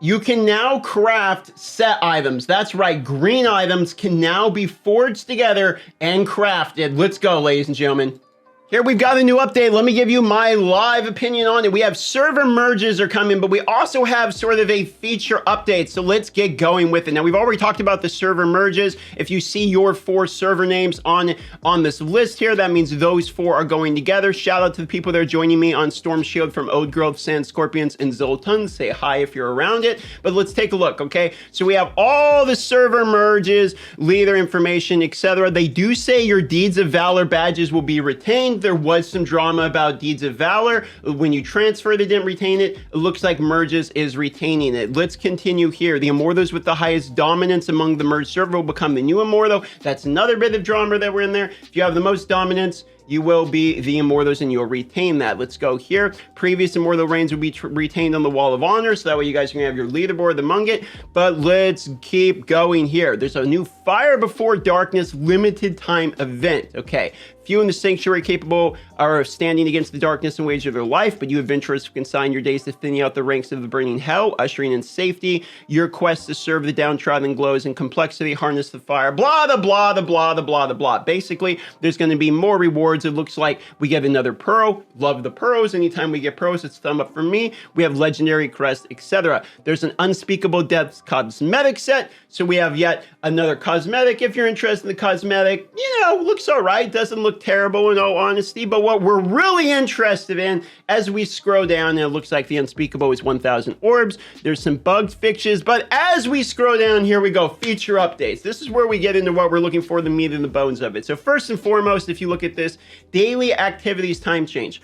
You can now craft set items. That's right, green items can now be forged together and crafted. Let's go, ladies and gentlemen. Here we've got a new update. Let me give you my live opinion on it. We have server merges are coming, but we also have sort of a feature update. So let's get going with it. Now, we've already talked about the server merges. If you see your 4 server names on this list here, that means those 4 are going together. Shout out to the people that are joining me on Storm Shield from Old Growth, Sand Scorpions, and Zoltan. Say hi if you're around it. But let's take a look, okay? So we have all the server merges, leader information, etc. They do say your Deeds of Valor badges will be retained. There was some drama about Deeds of Valor. When you transfer, they didn't retain it. It looks like Merges is retaining it. Let's continue here. The Immortals with the highest dominance among the merged server will become the new Immortal. That's another bit of drama that we're in there. If you have the most dominance, you will be the Immortals and you'll retain that. Let's go here. Previous Immortal reigns will be retained on the Wall of Honor, so that way you guys are gonna have your leaderboard among it. But let's keep going here. There's a new Fire Before Darkness limited time event. Okay, few in the Sanctuary capable are standing against the darkness and wage of their life, but you adventurers consign your days to thinning out the ranks of the burning hell, ushering in safety. Your quest to serve the downtrodden glows in complexity, harness the fire, blah, the blah, the blah, the blah, the blah. Basically, there's gonna be more rewards. It looks like we get another pearl. Love the pearls. Anytime we get pearls, it's thumb up for me. We have legendary crest, etc. There's an unspeakable depths cosmetic set. So we have yet another cosmetic. If you're interested in the cosmetic, you know, looks all right. Doesn't look terrible in all honesty. But what we're really interested in, as we scroll down, and it looks like the unspeakable is 1,000 orbs. There's some bugged fixtures. But as we scroll down, here we go. Feature updates. This is where we get into what we're looking for, the meat and the bones of it. So first and foremost, if you look at this, daily activities time change.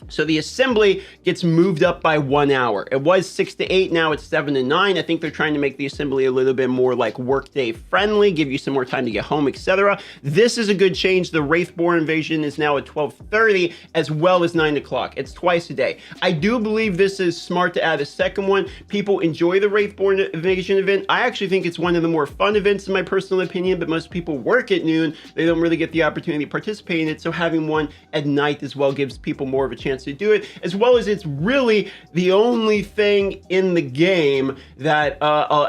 So the assembly gets moved up by 1 hour. It was 6 to 8, now it's 7 to 9. I think they're trying to make the assembly a little bit more like workday friendly, give you some more time to get home, etc. This is a good change. The Wraithborn invasion is now at 12:30 as well as 9 o'clock. It's twice a day. I do believe this is smart to add a second one. People enjoy the Wraithborn invasion event. I actually think it's one of the more fun events in my personal opinion, but most people work at noon. They don't really get the opportunity to participate in it. So having one at night as well gives people more of a chance to do it, as well as it's really the only thing in the game that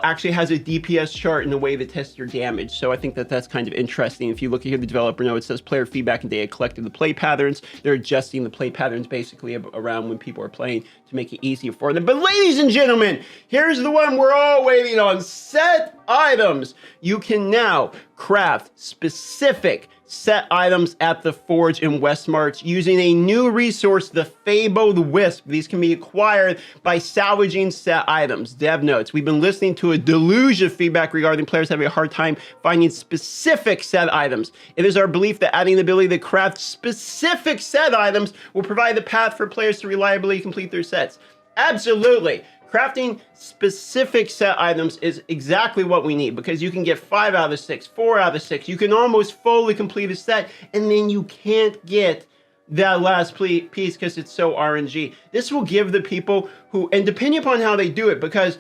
actually has a DPS chart in a way that tests your damage. So I think that that's kind of interesting. If you look at here, the developer note, it says player feedback and data collected the play patterns. They're adjusting the play patterns basically around when people are playing to make it easier for them. But ladies and gentlemen, here's the one we're all waiting on. Set items. You can now craft specific set items at the Forge in Westmarch using a new resource, the Fabled Wisp. These can be acquired by salvaging set items. Dev notes, we've been listening to a deluge of feedback regarding players having a hard time finding specific set items. It is our belief that adding the ability to craft specific set items will provide the path for players to reliably complete their sets. Absolutely. Crafting specific set items is exactly what we need, because you can get 5 out of 6, 4 out of 6. You can almost fully complete a set, and then you can't get that last piece because it's so RNG. This will give the people who, and depending upon how they do it, because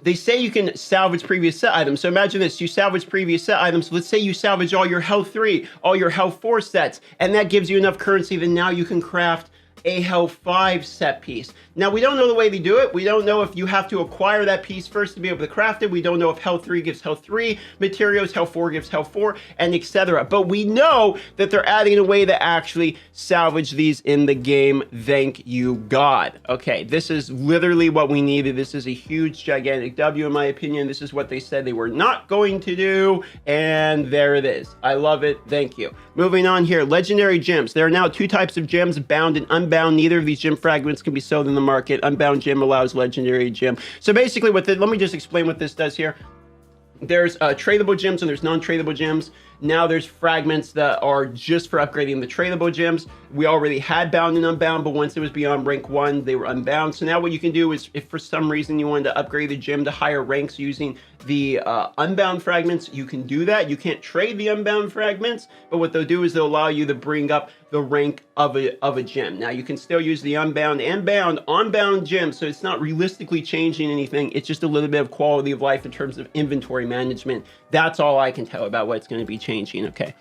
they say you can salvage previous set items. So imagine this, you salvage previous set items. Let's say you salvage all your health 3, all your health 4 sets, and that gives you enough currency that now you can craft a health 5 set piece. Now, we don't know the way they do it. We don't know if you have to acquire that piece first to be able to craft it. We don't know if health 3 gives health 3 materials, health 4 gives health 4, and etc. But we know that they're adding a way to actually salvage these in the game. Thank you, God. Okay, this is literally what we needed. This is a huge, gigantic W, in my opinion. This is what they said they were not going to do, and there it is. I love it. Thank you. Moving on here, legendary gems. There are now 2 types of gems, bound and unbound. Neither of these gem fragments can be sold in the market. Unbound gem allows legendary gem. So basically let me just explain what this does here. There's tradable gems and there's non-tradable gems. Now there's fragments that are just for upgrading the tradable gems. We already had bound and unbound, but once it was beyond rank 1, they were unbound. So now what you can do is, if for some reason you wanted to upgrade the gem to higher ranks using the unbound fragments, you can do that. You can't trade the unbound fragments, but what they'll do is they'll allow you to bring up the rank of a gem. Now you can still use the unbound and bound on-bound gems, so it's not realistically changing anything. It's just a little bit of quality of life in terms of inventory management. That's all I can tell about what's going to be changing. Okay.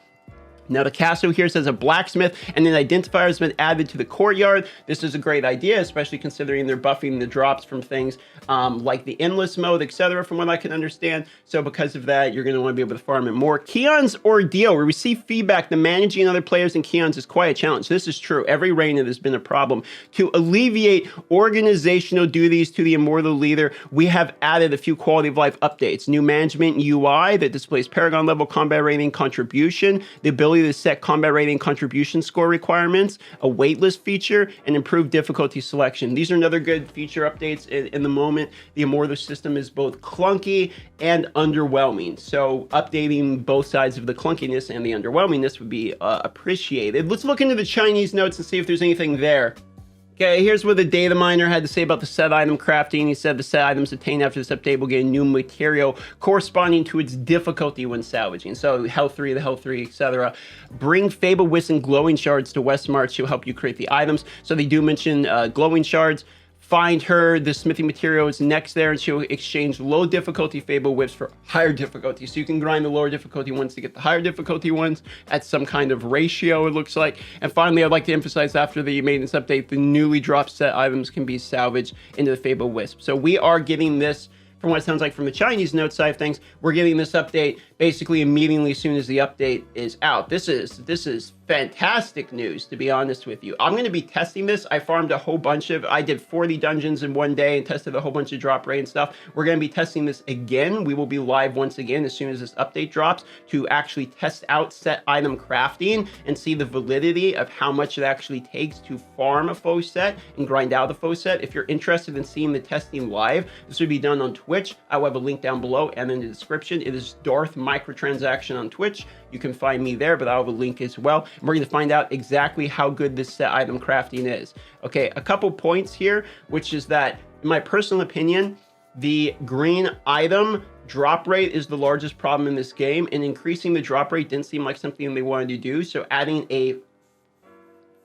Now the castle here says a blacksmith and an identifier has been added to the courtyard. This is a great idea, especially considering they're buffing the drops from things like the endless mode, etc. from what I can understand. So because of that, you're going to want to be able to farm it more. Keon's Ordeal. We receive feedback that managing other players in Keon's is quite a challenge. This is true. Every reign it has been a problem. To alleviate organizational duties to the Immortal leader, we have added a few quality of life updates. New management UI that displays Paragon level combat rating contribution, the ability to set combat rating contribution score requirements, a waitlist feature, and improved difficulty selection. These are another good feature updates in the moment. The Immortal system is both clunky and underwhelming. So updating both sides of the clunkiness and the underwhelmingness would be appreciated. Let's look into the Chinese notes and see if there's anything there. Okay, here's what the data miner had to say about the set item crafting. He said the set items obtained after this update will get a new material corresponding to its difficulty when salvaging. So health 3, the health 3, etc. Bring Fable Wisp and glowing shards to Westmarch to help you create the items. So they do mention glowing shards. Find her, the smithing material is next there, and she'll exchange low difficulty Fable Whips for higher difficulty. So you can grind the lower difficulty ones to get the higher difficulty ones at some kind of ratio, it looks like. And finally, I'd like to emphasize after the maintenance update, the newly dropped set items can be salvaged into the Fable Wisp. So we are getting this, from what it sounds like from the Chinese note side of things, we're getting this update basically immediately as soon as the update is out. This is fantastic news, to be honest with you. I'm going to be testing this. I farmed a whole bunch of, I did 40 dungeons in one day and tested a whole bunch of drop rate and stuff. We're going to be testing this again. We will be live once again as soon as this update drops to actually test out set item crafting and see the validity of how much it actually takes to farm a faux set and grind out the faux set. If you're interested in seeing the testing live, this will be done on Twitch. I will have a link down below and in the description. It is Darth Microtransaction on Twitch. You can find me there, but I'll have a link as well. And we're going to find out exactly how good this set item crafting is. Okay, a couple points here, which is that, in my personal opinion, the green item drop rate is the largest problem in this game, and increasing the drop rate didn't seem like something they wanted to do. So adding a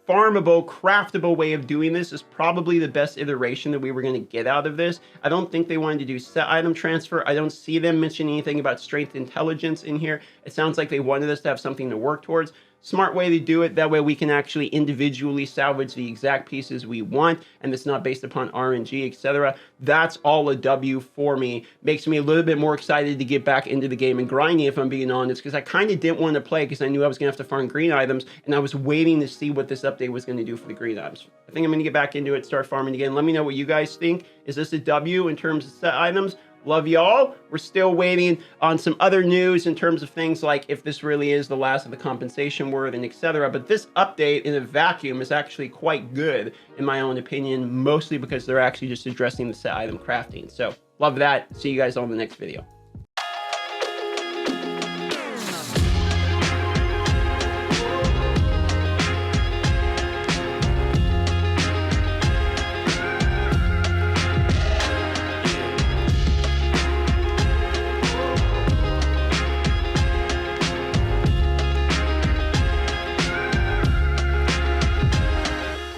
farmable, craftable way of doing this is probably the best iteration that we were going to get out of this. I don't think they wanted to do set item transfer. I don't see them mentioning anything about strength intelligence in here. It sounds like they wanted us to have something to work towards. Smart way to do it. That way we can actually individually salvage the exact pieces we want, and it's not based upon RNG, etc. That's all a W for me. Makes me a little bit more excited to get back into the game and grinding, if I'm being honest, because I kind of didn't want to play because I knew I was going to have to farm green items, and I was waiting to see what this update was going to do for the green items. I think I'm going to get back into it, start farming again. Let me know what you guys think. Is this a W in terms of set items? Love y'all. We're still waiting on some other news in terms of things like if this really is the last of the compensation word and etc. But this update in a vacuum is actually quite good in my own opinion, mostly because they're actually just addressing the set item crafting. So love that. See you guys on the next video.